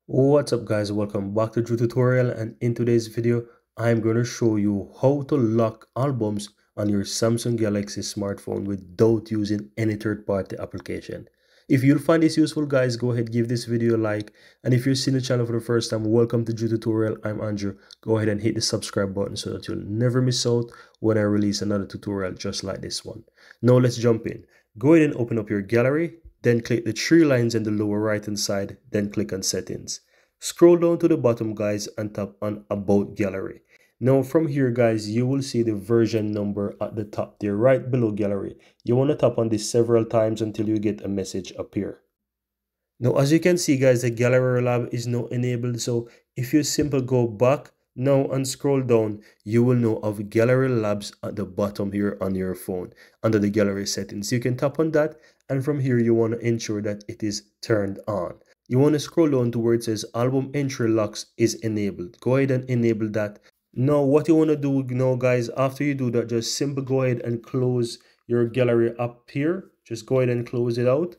What's up guys, welcome back to Drew Tutorial, and in today's video I'm going to show you how to lock albums on your Samsung Galaxy smartphone without using any third-party application. If you'll find this useful guys, go ahead, give this video a like, and if you're seeing the channel for the first time, welcome to Drew Tutorial. I'm Andrew. Go ahead and hit the subscribe button so that you'll never miss out when I release another tutorial just like this one. Now let's jump in. Go ahead and open up your gallery, then click the three lines in the lower right hand side, then click on settings. Scroll down to the bottom guys and tap on about gallery. Now from here guys, you will see the version number at the top there right below gallery. You want to tap on this several times until you get a message appear. Now as you can see guys, the gallery lab is now enabled, so if you simply go back now and scroll down, you will know of gallery labs at the bottom here on your phone under the gallery settings. You can tap on that, and from here you want to ensure that it is turned on. You want to scroll down to where it says album entry locks is enabled. Go ahead and enable that. Now what you want to do now guys, after you do that, just simply go ahead and close your gallery up here. Just go ahead and close it out,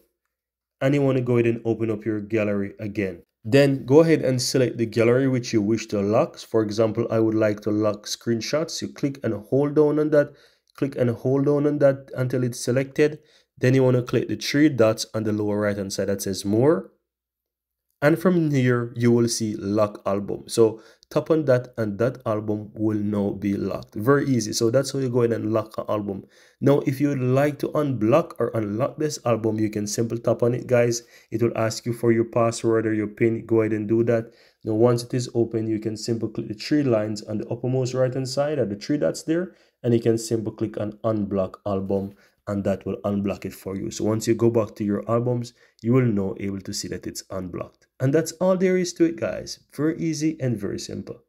and you want to go ahead and open up your gallery again. Then go ahead and select the gallery which you wish to lock. For example, I would like to lock screenshots. You click and hold down on that. Click and hold down on that until it's selected. Then you want to click the three dots on the lower right hand side that says more. And from here, you will see lock album. So tap on that and that album will now be locked. Very easy. So that's how you go ahead and lock an album. Now, if you would like to unblock or unlock this album, you can simply tap on it, guys. It will ask you for your password or your PIN. Go ahead and do that. Now, once it is open, you can simply click the three lines on the uppermost right hand side or the three dots there, and you can simply click on unblock album, and that will unblock it for you. So once you go back to your albums, you will now able to see that it's unblocked. And that's all there is to it guys. Very easy and very simple.